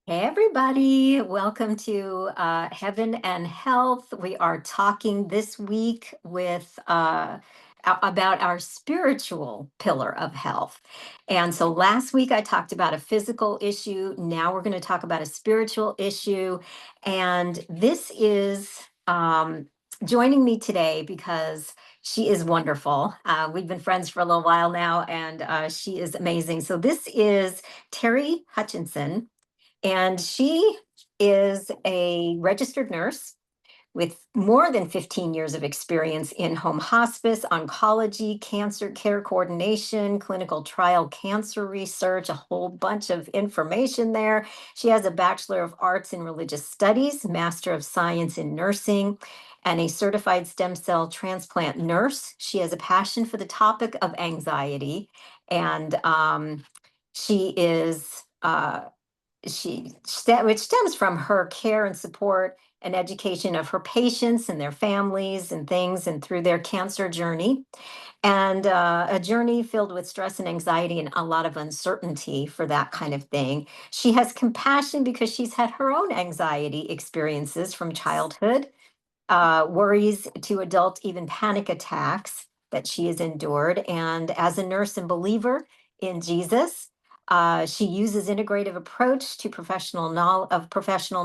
Hey everybody, welcome to Heaven and Health. We are talking this week about our spiritual pillar of health. And so last week I talked about a physical issue. Now we're going to talk about a spiritual issue. And this is joining me today because she is wonderful. We've been friends for a little while now, and she is amazing. So this is Terri Hutchinson. And she is a registered nurse with more than 15 years of experience in home hospice, oncology, cancer care coordination, clinical trial cancer research, a whole bunch of information there. She has a Bachelor of Arts in Religious Studies, Master of Science in Nursing, and a certified stem cell transplant nurse. She has a passion for the topic of anxiety, and she is which stems from her care and support and education of her patients and their families and things and through their cancer journey, and a journey filled with stress and anxiety and a lot of uncertainty for that kind of thing. She has compassion because she's had her own anxiety experiences from childhood, worries to adult, even panic attacks that she has endured. And as a nurse and believer in Jesus, she uses integrative approach to professional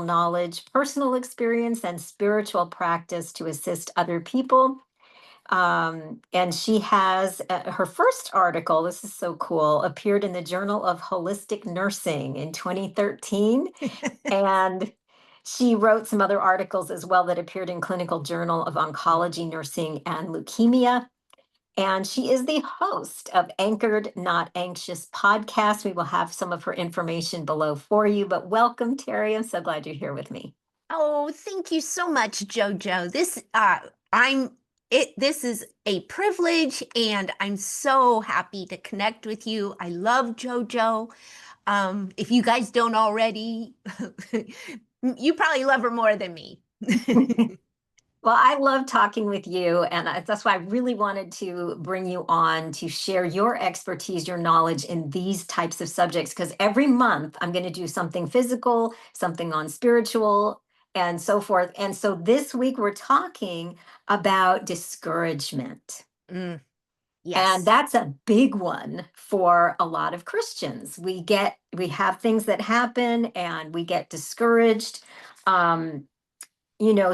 knowledge, personal experience, and spiritual practice to assist other people. And she has her first article, this is so cool, appeared in the Journal of Holistic Nursing in 2013. And she wrote some other articles as well that appeared in Clinical Journal of Oncology, Nursing, and Leukemia. And she is the host of Anchored Not Anxious podcast. We will have some of her information below for you. But welcome, Terri. I'm so glad you're here with me. Oh, thank you so much, Jojo. This is a privilege and I'm so happy to connect with you. I love Jojo. If you guys don't already, you probably love her more than me. Well, I love talking with you, and that's why I really wanted to bring you on to share your expertise, your knowledge in these types of subjects. Because every month I'm going to do something physical, something on spiritual, and so forth. And so this week we're talking about discouragement. Mm, And yes. that's a big one for a lot of Christians. We have things that happen and we get discouraged. Um,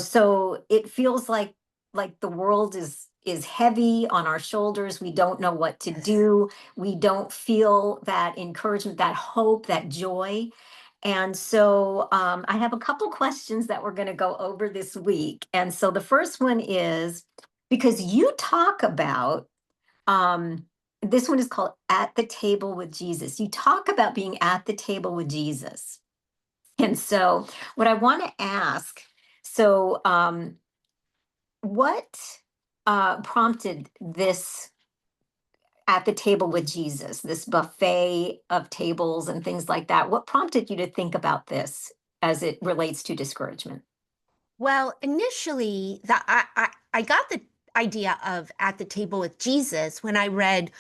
so it feels like the world is heavy on our shoulders. We don't know what to Yes. do. We don't feel that encouragement, that hope, that joy. And so I have a couple questions that we're going to go over this week. And so the first one is, because you talk about um this one is called At the Table with Jesus. You talk about being at the table with Jesus. And so, what I want to ask, so what prompted this At the Table with Jesus, this buffet of tables and things like that? What prompted you to think about this as it relates to discouragement? Well, initially, I got the idea of At the Table with Jesus when I read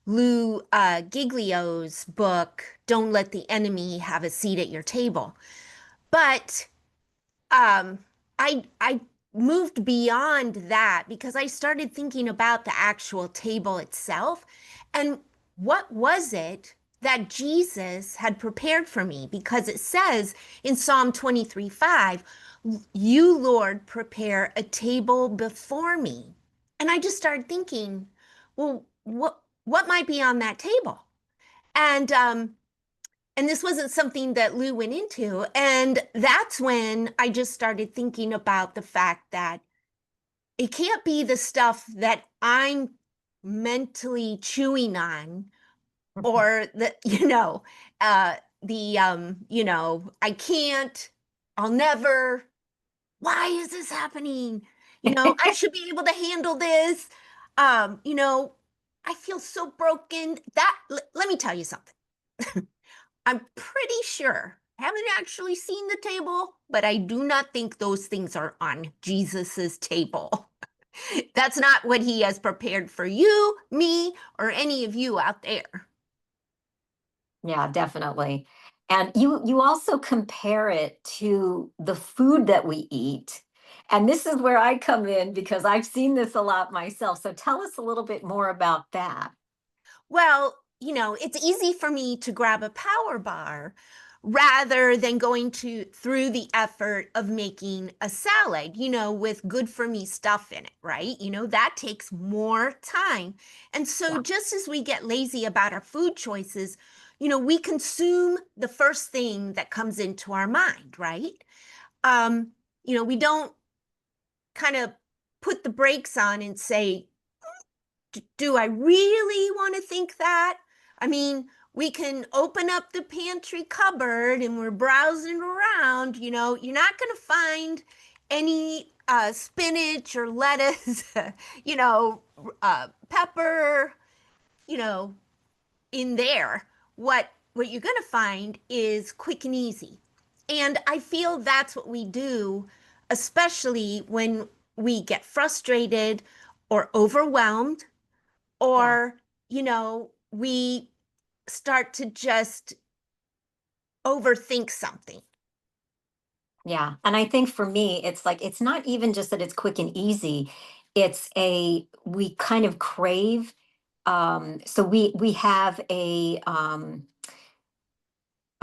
Lou Giglio's book, Don't Let the Enemy Have a Seat at Your Table. But um, I moved beyond that because I started thinking about the actual table itself and what was it that Jesus had prepared for me? Because it says in Psalm 23:5, you, Lord, prepare a table before me. And I just started thinking, well, what might be on that table? And and this wasn't something that Lou went into. And that's when I just started thinking about the fact that it can't be the stuff that I'm mentally chewing on or the, I can't, I'll never, why is this happening? I should be able to handle this. Um, you know, I feel so broken. Let me tell you something. I'm pretty sure. I haven't actually seen the table, but I do not think those things are on Jesus's table. That's not what he has prepared for you, me, or any of you out there. Yeah, definitely. And you also compare it to the food that we eat. And this is where I come in because I've seen this a lot myself. So tell us a little bit more about that. Well, it's easy for me to grab a power bar rather than going to through the effort of making a salad, with good for me stuff in it, right? That takes more time. And so Yeah, just as we get lazy about our food choices, we consume the first thing that comes into our mind, right? Um, we don't kind of put the brakes on and say, do I really want to think that? I mean, we can open up the pantry cupboard and we're browsing around, you're not going to find any spinach or lettuce, pepper, you know, in there. What you're going to find is quick and easy. And I feel that's what we do, especially when we get frustrated or overwhelmed, yeah, or we start to just overthink something. yeah. And I think for me, it's like it's not even just that it's quick and easy. We kind of crave. So we have a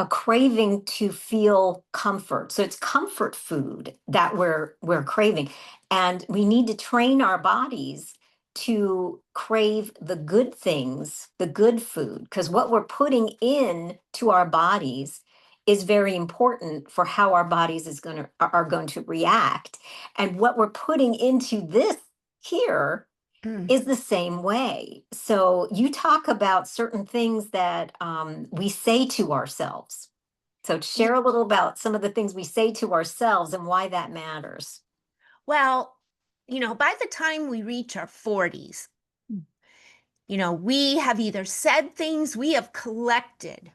craving to feel comfort. So it's comfort food that we're craving. And we need to train our bodies to crave the good things, the good food, because what we're putting in to our bodies is very important for how our bodies are going to react. And what we're putting into this here Mm. is the same way. So you talk about certain things that we say to ourselves. So share Y- a little about some of the things we say to ourselves and why that matters. Well, by the time we reach our 40s, we have either said things, we have collected,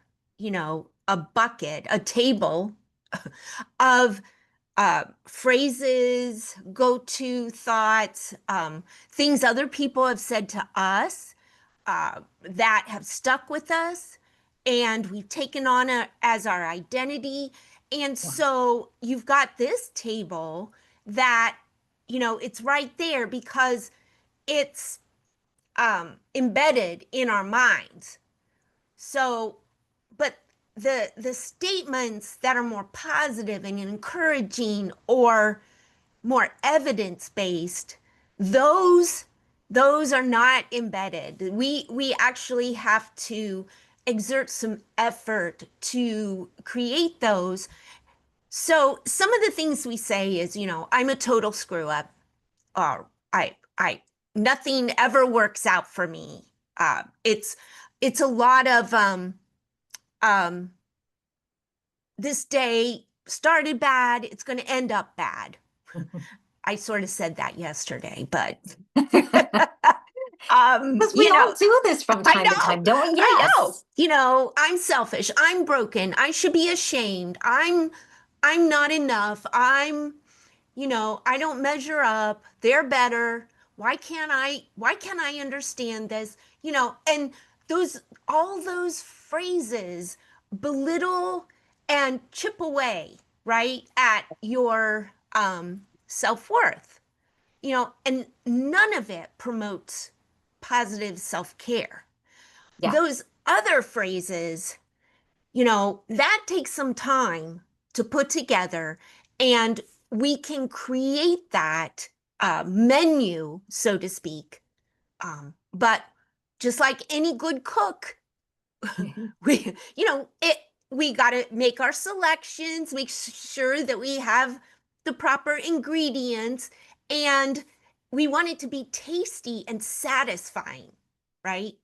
a bucket, a table of phrases, go-to thoughts, things other people have said to us that have stuck with us, and we've taken on as our identity. And Yeah. so you've got this table that, it's right there because it's embedded in our minds. So, but the statements that are more positive and encouraging or more evidence based, those those are not embedded. We actually have to exert some effort to create those. So some of the things we say is, I'm a total screw up. uh, I nothing ever works out for me. It's a lot of um this day started bad, it's going to end up bad. I sort of said that yesterday, but Because we you all know, do this from I time to know, time, don't we? I know. Yes. I'm selfish. I'm broken. I should be ashamed. I'm not enough. I don't measure up. They're better. Why can't I understand this? And those all those phrases belittle and chip away, right, at your self-worth. And none of it promotes positive self-care. Yeah. Those other phrases, that takes some time to put together, and we can create that menu, so to speak. But just like any good cook, we, we got to make our selections, make sure that we have the proper ingredients, and we want it to be tasty and satisfying, right?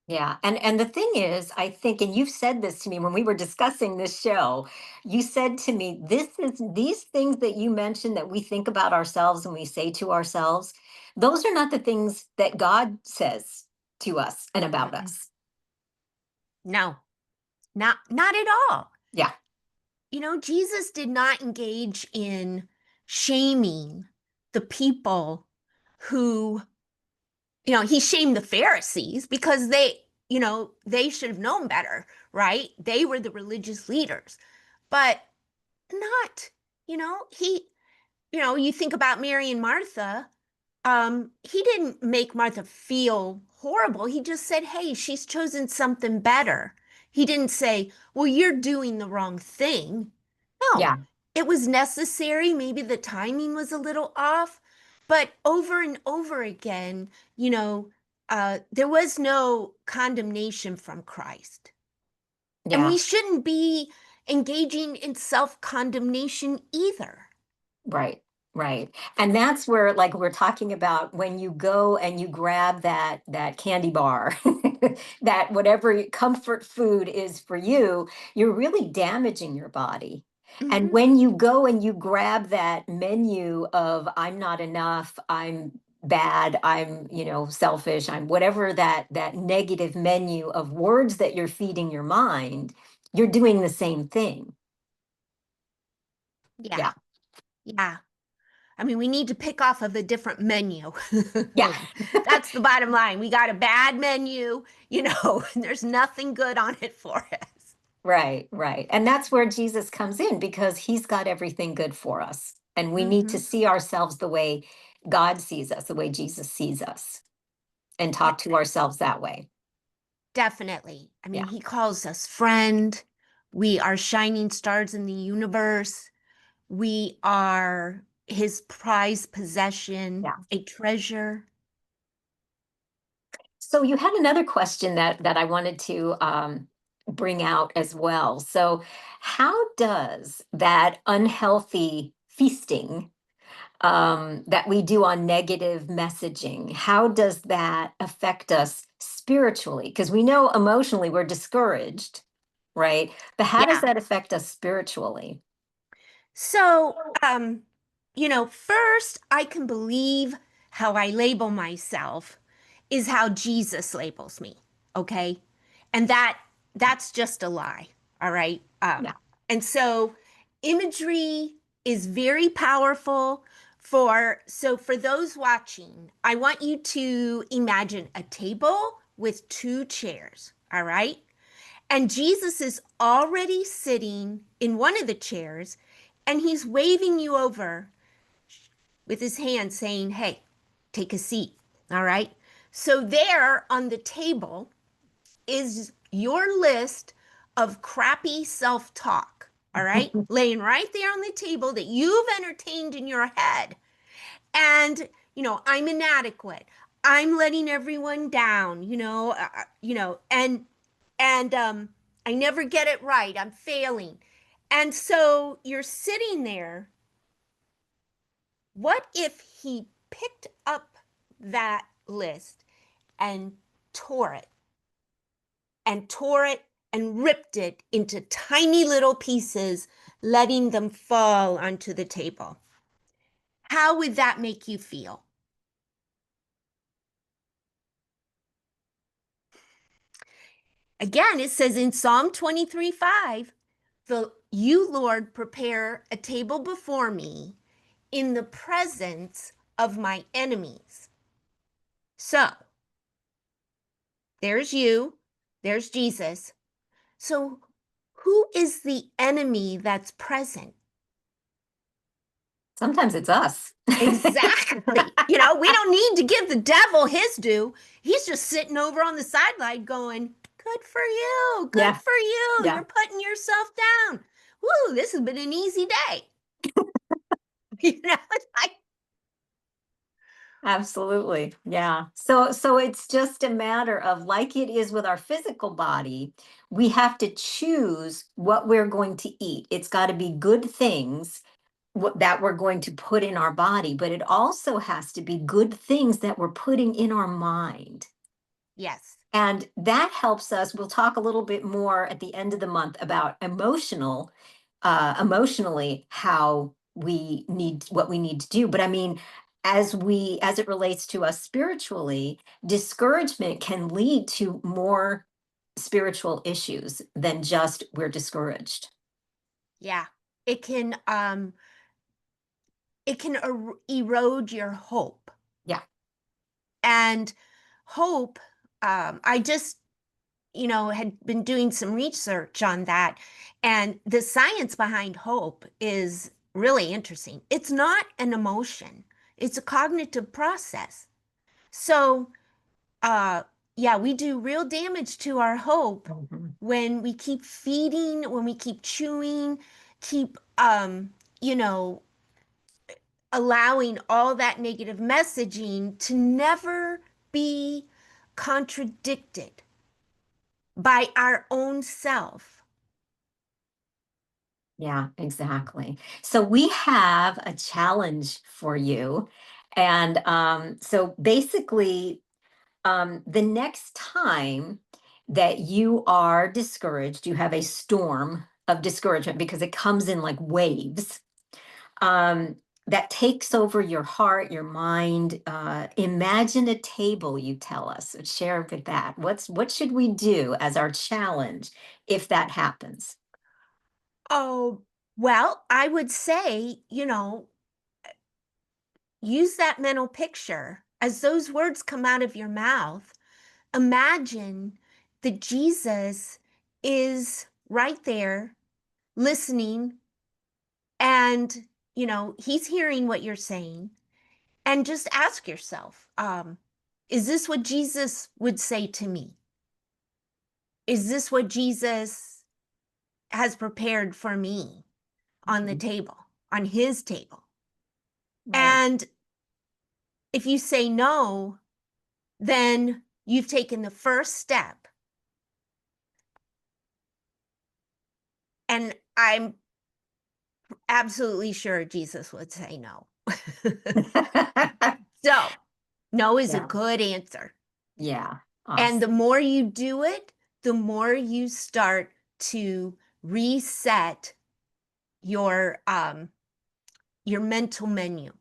Yeah. And the thing is, I think, and you've said this to me when we were discussing this show, you said to me, these things that you mentioned that we think about ourselves and we say to ourselves, those are not the things that God says to us and about Mm-mm. us. No, not at all. Yeah. Jesus did not engage in shaming the people who, he shamed the Pharisees because they should have known better, right? They were the religious leaders, but not, you think about Mary and Martha. He didn't make Martha feel horrible. He just said, hey, she's chosen something better. He didn't say, well, you're doing the wrong thing. No, Yeah. it was necessary. Maybe the timing was a little off, but over and over again, there was no condemnation from Christ. And we Yeah. shouldn't be engaging in self-condemnation either. Right, right. And that's where, like, we're talking about when you go and you grab that candy bar, that whatever comfort food is for you, you're really damaging your body. And Hmm. when you go and you grab that menu of I'm not enough, I'm bad, I'm, selfish, I'm whatever that negative menu of words that you're feeding your mind, you're doing the same thing. Yeah, Yeah. yeah. I mean, we need to pick off of a different menu. Yeah. That's the bottom line. We got a bad menu, and there's nothing good on it for us. Right, right. And that's where Jesus comes in because he's got everything good for us. And we need to Hmm. see ourselves the way God sees us, the way Jesus sees us, and Yeah, talk to ourselves that way. definitely. I mean, Yeah, he calls us friend. We are shining stars in the universe. We are his prized possession, yeah. a treasure. So you had another question that I wanted to bring out as well. So how does that unhealthy feasting that we do on negative messaging, how does that affect us spiritually? Because we know emotionally we're discouraged, right? But how does Yeah. that affect us spiritually? So, first I can believe how I label myself is how Jesus labels me, okay? And that's just a lie, all right? Yeah. And so imagery is very powerful for those watching, I want you to imagine a table with two chairs, all right? And Jesus is already sitting in one of the chairs and he's waving you over with his hand saying, hey, take a seat. All right. So, there on the table is your list of crappy self talk. All right. Laying right there on the table that you've entertained in your head. And, I'm inadequate. I'm letting everyone down, and I never get it right. I'm failing. And so you're sitting there. What if he picked up that list and tore it and tore it and ripped it into tiny little pieces, letting them fall onto the table? How would that make you feel? Again, it says in Psalm 23:5, you, Lord, prepare a table before me in the presence of my enemies. So there's you, there's Jesus. So who is the enemy that's present? Sometimes it's us. Exactly. We don't need to give the devil his due. He's just sitting over on the sideline going, good for you. Good Yeah, for you. yeah, You're putting yourself down. Woo, this has been an easy day. It's like, absolutely. Yeah. So it's just a matter of like it is with our physical body, we have to choose what we're going to eat. It's got to be good things that we're going to put in our body, but it also has to be good things that we're putting in our mind. yes. And that helps us. We'll talk a little bit more at the end of the month about emotionally, how we need what we need to do. But I mean, as it relates to us spiritually, discouragement can lead to more spiritual issues than just we're discouraged. Yeah. It can erode your hope. Yeah. And hope, I just had been doing some research on that, and the science behind hope is really interesting. It's not an emotion, it's a cognitive process. So, uh, yeah, we do real damage to our hope Mhm. when we keep feeding, when we keep chewing, keep, you know, allowing all that negative messaging to never be contradicted by our own self. Yeah, exactly. So we have a challenge for you. And so basically, the next time that you are discouraged, you have a storm of discouragement because it comes in like waves, um, that takes over your heart, your mind. Imagine a table, you tell us. So share with that. What should we do as our challenge if that happens? Oh, well, I would say, use that mental picture as those words come out of your mouth. Imagine that Jesus is right there listening, and, he's hearing what you're saying. And just ask yourself, is this what Jesus would say to me? Is this what Jesus has prepared for me on the Mhm. table, on his table? Right. And if you say no, then you've taken the first step. And I'm absolutely sure Jesus would say no. So, no is a Yeah. good answer. Yeah. And the Awesome. more you do it, the more you start to reset your mental menu.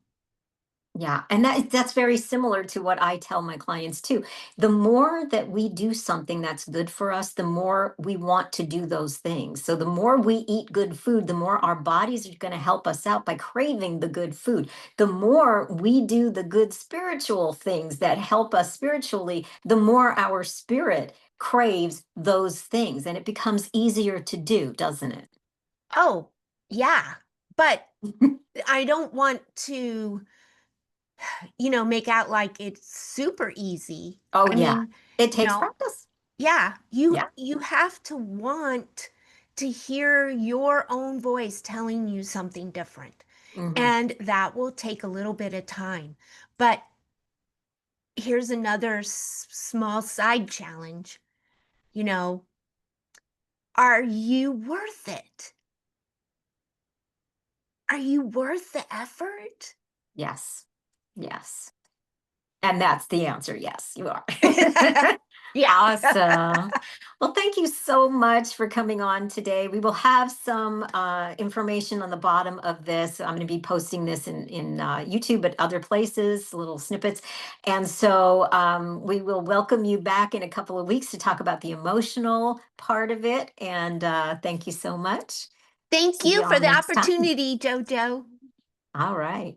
Yeah, and that's very similar to what I tell my clients too. The more that we do something that's good for us, the more we want to do those things. So the more we eat good food, the more our bodies are going to help us out by craving the good food. The more we do the good spiritual things that help us spiritually, the more our spirit craves those things, and it becomes easier to do, doesn't it? Oh, yeah. But I don't want to, make out like it's super easy. Oh I yeah, mean, it you takes know, practice. yeah, you Yeah. you have to want to hear your own voice telling you something different. Hmm. And that will take a little bit of time. But here's another small side challenge. You know, are you worth it? Are you worth the effort? Yes. Yes. And that's the answer. Yes, you are. Yeah. Awesome. Well, thank you so much for coming on today. We will have some information on the bottom of this. I'm going to be posting this in YouTube, but other places, little snippets. And so we will welcome you back in a couple of weeks to talk about the emotional part of it. And thank you so much. Thank See you you for all the next time. opportunity, Jojo. All right.